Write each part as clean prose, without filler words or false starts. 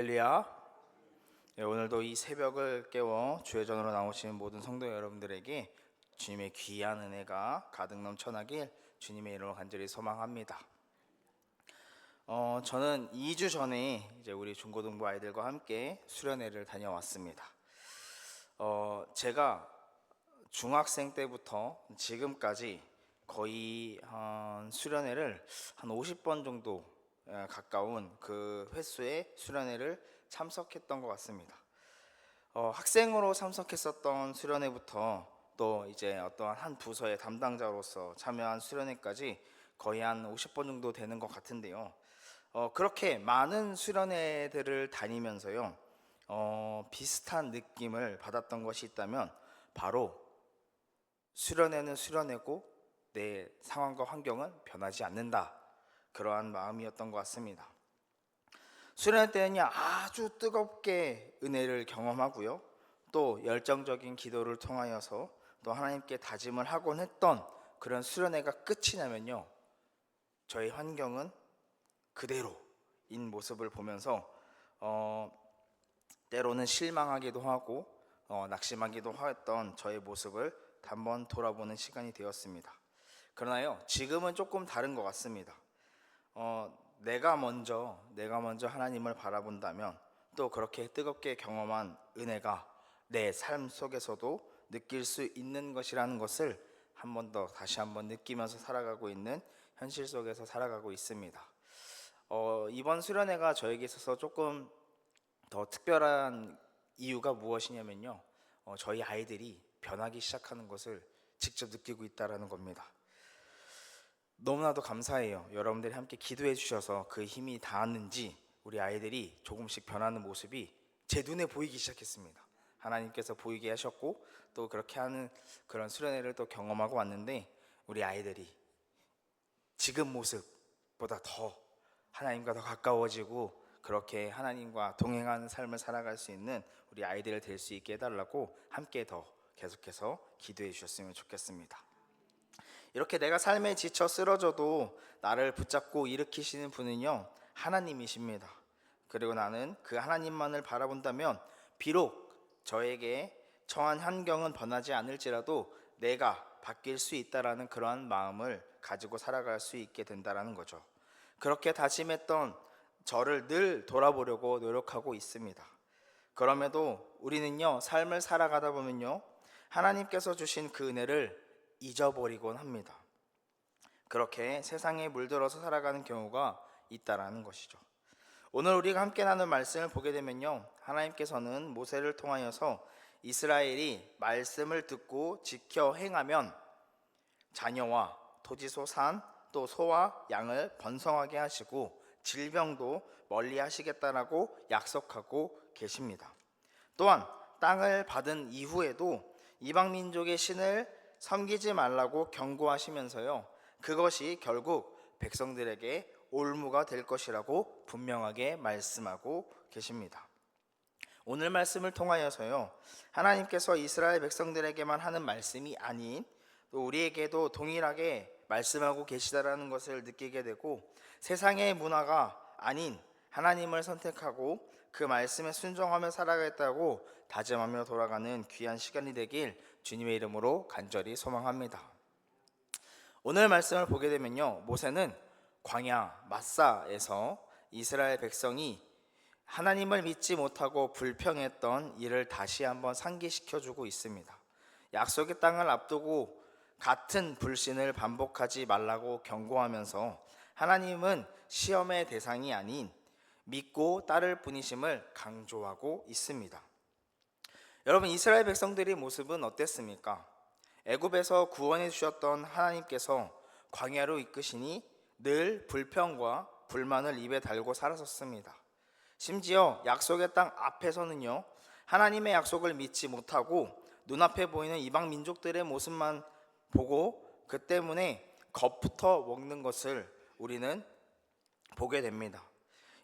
할렐루야. 오늘도 이 새벽을 깨워 주의 전으로 나오신 모든 성도 여러분들에게 주님의 귀한 은혜가 가득 넘쳐나길 주님의 이름으로 간절히 소망합니다. 저는 2주 전에 이제 우리 중고등부 아이들과 함께 수련회를 다녀왔습니다. 제가 중학생 때부터 지금까지 거의 수련회를 한 50번 정도 가까운 그 횟수의 수련회를 참석했던 것 같습니다. 학생으로 참석했었던 수련회부터 또 이제 어떠한 한 부서의 담당자로서 참여한 수련회까지 거의 한 50번 정도 되는 것 같은데요. 그렇게 많은 수련회들을 다니면서요, 비슷한 느낌을 받았던 것이 있다면 바로 수련회는 수련회고 내 상황과 환경은 변하지 않는다, 그러한 마음이었던 것 같습니다. 수련회 때는요, 아주 뜨겁게 은혜를 경험하고요, 또 열정적인 기도를 통하여서 또 하나님께 다짐을 하곤 했던 그런 수련회가 끝이 나면요, 저의 환경은 그대로인 모습을 보면서 때로는 실망하기도 하고 낙심하기도 했던 저의 모습을 한번 돌아보는 시간이 되었습니다. 그러나요, 지금은 조금 다른 것 같습니다. 내가 먼저 하나님을 바라본다면 또 그렇게 뜨겁게 경험한 은혜가 내 삶 속에서도 느낄 수 있는 것이라는 것을 한 번 더 다시 한번 느끼면서 살아가고 있는 현실 속에서 살아가고 있습니다. 이번 수련회가 저에게 있어서 조금 더 특별한 이유가 무엇이냐면요, 저희 아이들이 변하기 시작하는 것을 직접 느끼고 있다는 겁니다. 너무나도 감사해요. 여러분들이 함께 기도해 주셔서 그 힘이 닿았는지 우리 아이들이 조금씩 변하는 모습이 제 눈에 보이기 시작했습니다. 하나님께서 보이게 하셨고 또 그렇게 하는 그런 수련회를 또 경험하고 왔는데, 우리 아이들이 지금 모습보다 더 하나님과 더 가까워지고 그렇게 하나님과 동행하는 삶을 살아갈 수 있는 우리 아이들 될 수 있게 해달라고 함께 더 계속해서 기도해 주셨으면 좋겠습니다. 이렇게 내가 삶에 지쳐 쓰러져도 나를 붙잡고 일으키시는 분은요, 하나님이십니다. 그리고 나는 그 하나님만을 바라본다면 비록 저에게 처한 환경은 변하지 않을지라도 내가 바뀔 수 있다라는 그러한 마음을 가지고 살아갈 수 있게 된다라는 거죠. 그렇게 다짐했던 저를 늘 돌아보려고 노력하고 있습니다. 그럼에도 우리는요, 삶을 살아가다 보면요, 하나님께서 주신 그 은혜를 잊어버리곤 합니다. 그렇게 세상에 물들어서 살아가는 경우가 있다라는 것이죠. 오늘 우리가 함께 나눌 말씀을 보게 되면요, 하나님께서는 모세를 통하여서 이스라엘이 말씀을 듣고 지켜 행하면 자녀와 토지소 산 또 소와 양을 번성하게 하시고 질병도 멀리 하시겠다라고 약속하고 계십니다. 또한 땅을 받은 이후에도 이방 민족의 신을 섬기지 말라고 경고하시면서요, 그것이 결국 백성들에게 올무가 될 것이라고 분명하게 말씀하고 계십니다. 오늘 말씀을 통하여서요, 하나님께서 이스라엘 백성들에게만 하는 말씀이 아닌 또 우리에게도 동일하게 말씀하고 계시다라는 것을 느끼게 되고, 세상의 문화가 아닌 하나님을 선택하고 그 말씀에 순종하며 살아가겠다고 다짐하며 돌아가는 귀한 시간이 되길 주님의 이름으로 간절히 소망합니다. 오늘 말씀을 보게 되면요, 모세는 광야 마사에서 이스라엘 백성이 하나님을 믿지 못하고 불평했던 일을 다시 한번 상기시켜주고 있습니다. 약속의 땅을 앞두고 같은 불신을 반복하지 말라고 경고하면서 하나님은 시험의 대상이 아닌 믿고 따를 뿐이심을 강조하고 있습니다. 여러분, 이스라엘 백성들의 모습은 어땠습니까? 애굽에서 구원해 주셨던 하나님께서 광야로 이끄시니 늘 불평과 불만을 입에 달고 살았었습니다. 심지어 약속의 땅 앞에서는요, 하나님의 약속을 믿지 못하고 눈앞에 보이는 이방 민족들의 모습만 보고 그 때문에 겁부터 먹는 것을 우리는 보게 됩니다.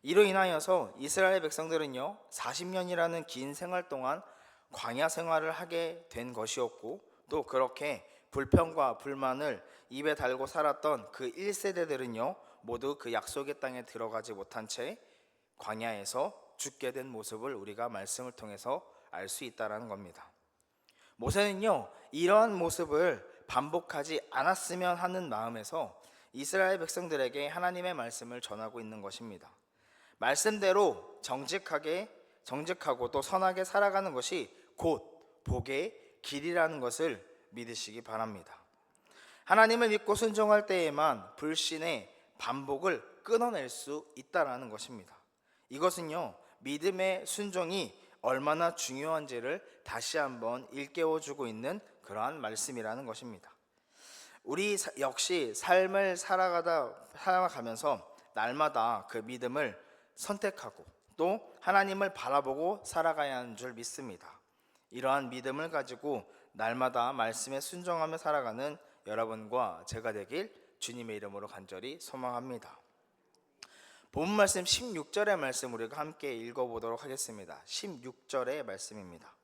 이로 인하여서 이스라엘 백성들은요, 40년이라는 긴 생활 동안 광야 생활을 하게 된 것이었고, 또 그렇게 불평과 불만을 입에 달고 살았던 그 1세대들은요 모두 그 약속의 땅에 들어가지 못한 채 광야에서 죽게 된 모습을 우리가 말씀을 통해서 알 수 있다는 겁니다. 모세는요, 이러한 모습을 반복하지 않았으면 하는 마음에서 이스라엘 백성들에게 하나님의 말씀을 전하고 있는 것입니다. 말씀대로 정직하고 또 선하게 살아가는 것이 곧 복의 길이라는 것을 믿으시기 바랍니다. 하나님을 믿고 순종할 때에만 불신의 반복을 끊어낼 수 있다는 것입니다. 이것은요, 믿음의 순종이 얼마나 중요한지를 다시 한번 일깨워주고 있는 그러한 말씀이라는 것입니다. 우리 역시 삶을 살아가면서 날마다 그 믿음을 선택하고 또 하나님을 바라보고 살아가야 하는 줄 믿습니다. 이러한 믿음을 가지고 날마다 말씀에 순종하며 살아가는 여러분과 제가 되길 주님의 이름으로 간절히 소망합니다. 본 말씀 16절의 말씀 우리가 함께 읽어보도록 하겠습니다. 16절의 말씀입니다.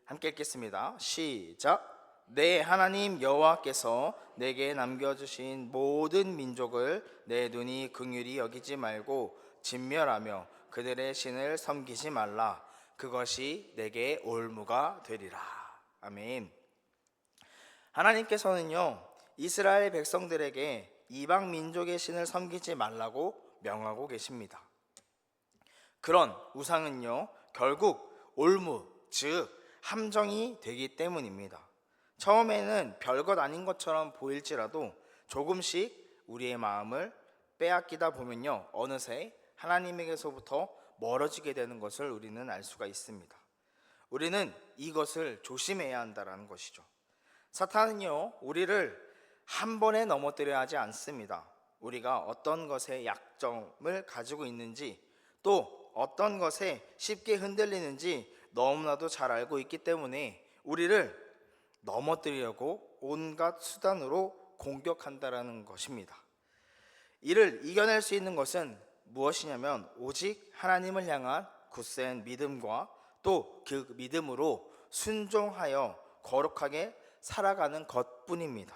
함께 읽겠습니다. 시작. 내 하나님 여호와께서 내게 남겨주신 모든 민족을 내 눈이 긍휼히 여기지 말고 진멸하며 그들의 신을 섬기지 말라. 그것이 내게 올무가 되리라. 아멘. 하나님께서는요, 이스라엘 백성들에게 이방 민족의 신을 섬기지 말라고 명하고 계십니다. 그런 우상은요, 결국 올무, 즉 함정이 되기 때문입니다. 처음에는 별것 아닌 것처럼 보일지라도 조금씩 우리의 마음을 빼앗기다 보면요, 어느새 하나님에게서부터 멀어지게 되는 것을 우리는 알 수가 있습니다. 우리는 이것을 조심해야 한다는 것이죠. 사탄은요, 우리를 한 번에 넘어뜨려야 하지 않습니다. 우리가 어떤 것에 약점을 가지고 있는지 또 어떤 것에 쉽게 흔들리는지 너무나도 잘 알고 있기 때문에 우리를 넘어뜨리려고 온갖 수단으로 공격한다라는 것입니다. 이를 이겨낼 수 있는 것은 무엇이냐면 오직 하나님을 향한 굳센 믿음과 또 그 믿음으로 순종하여 거룩하게 살아가는 것뿐입니다.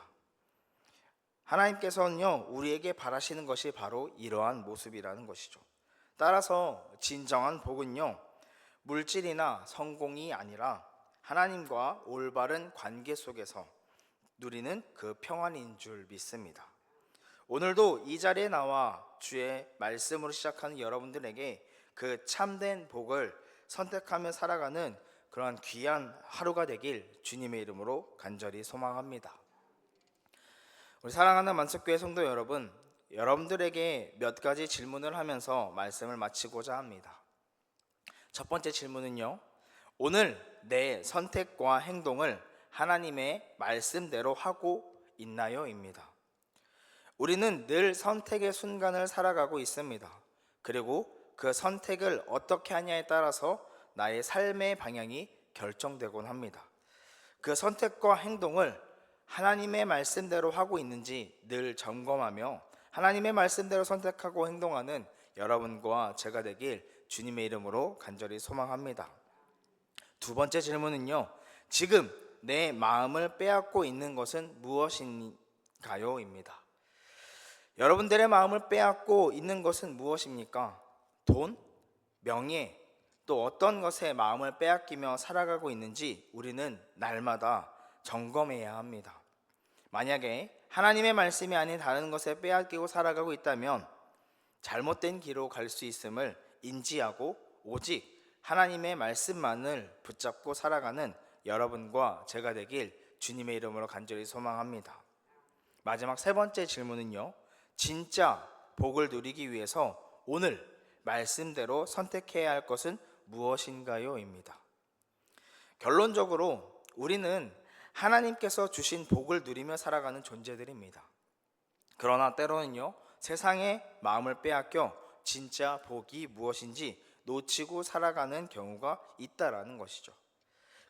하나님께서는요, 우리에게 바라시는 것이 바로 이러한 모습이라는 것이죠. 따라서 진정한 복은요, 물질이나 성공이 아니라 하나님과 올바른 관계 속에서 누리는 그 평안인 줄 믿습니다. 오늘도 이 자리에 나와 주의 말씀으로 시작하는 여러분들에게 그 참된 복을 선택하며 살아가는 그러한 귀한 하루가 되길 주님의 이름으로 간절히 소망합니다. 우리 사랑하는 만석교회 성도 여러분, 여러분들에게 몇 가지 질문을 하면서 말씀을 마치고자 합니다. 첫 번째 질문은요, 오늘 내 선택과 행동을 하나님의 말씀대로 하고 있나요? 입니다. 우리는 늘 선택의 순간을 살아가고 있습니다. 그리고 그 선택을 어떻게 하냐에 따라서 나의 삶의 방향이 결정되곤 합니다. 그 선택과 행동을 하나님의 말씀대로 하고 있는지 늘 점검하며 하나님의 말씀대로 선택하고 행동하는 여러분과 제가 되길 주님의 이름으로 간절히 소망합니다. 두 번째 질문은요, 지금 내 마음을 빼앗고 있는 것은 무엇인가요? 입니다. 여러분들의 마음을 빼앗고 있는 것은 무엇입니까? 돈, 명예, 또 어떤 것에 마음을 빼앗기며 살아가고 있는지 우리는 날마다 점검해야 합니다. 만약에 하나님의 말씀이 아닌 다른 것에 빼앗기고 살아가고 있다면 잘못된 길로 갈 수 있음을 인지하고 오직 하나님의 말씀만을 붙잡고 살아가는 여러분과 제가 되길 주님의 이름으로 간절히 소망합니다. 마지막 세 번째 질문은요, 진짜 복을 누리기 위해서 오늘 말씀대로 선택해야 할 것은 무엇인가요? 입니다. 결론적으로 우리는 하나님께서 주신 복을 누리며 살아가는 존재들입니다. 그러나 때로는요, 세상의 마음을 빼앗겨 진짜 복이 무엇인지 놓치고 살아가는 경우가 있다라는 것이죠.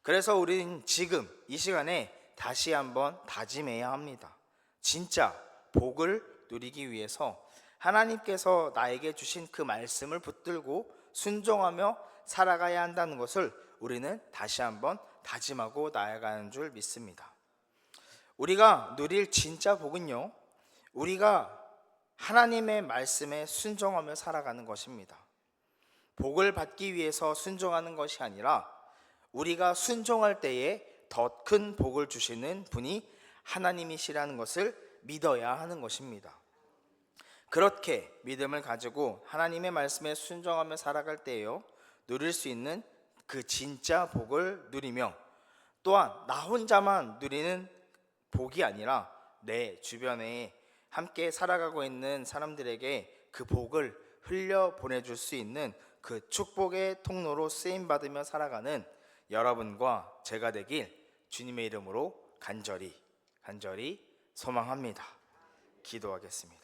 그래서 우리는 지금 이 시간에 다시 한번 다짐해야 합니다. 진짜 복을 누리기 위해서 하나님께서 나에게 주신 그 말씀을 붙들고 순종하며 살아가야 한다는 것을 우리는 다시 한번 다짐하고 나아가는 줄 믿습니다. 우리가 누릴 진짜 복은요, 우리가 하나님의 말씀에 순종하며 살아가는 것입니다. 복을 받기 위해서 순종하는 것이 아니라 우리가 순종할 때에 더 큰 복을 주시는 분이 하나님이시라는 것을 믿어야 하는 것입니다. 그렇게 믿음을 가지고 하나님의 말씀에 순종하며 살아갈 때에요, 누릴 수 있는 그 진짜 복을 누리며, 또한 나 혼자만 누리는 복이 아니라 내 주변에 함께 살아가고 있는 사람들에게 그 복을 흘려 보내줄 수 있는 그 축복의 통로로 쓰임받으며 살아가는 여러분과 제가 되길 주님의 이름으로 간절히 소망합니다. 기도하겠습니다.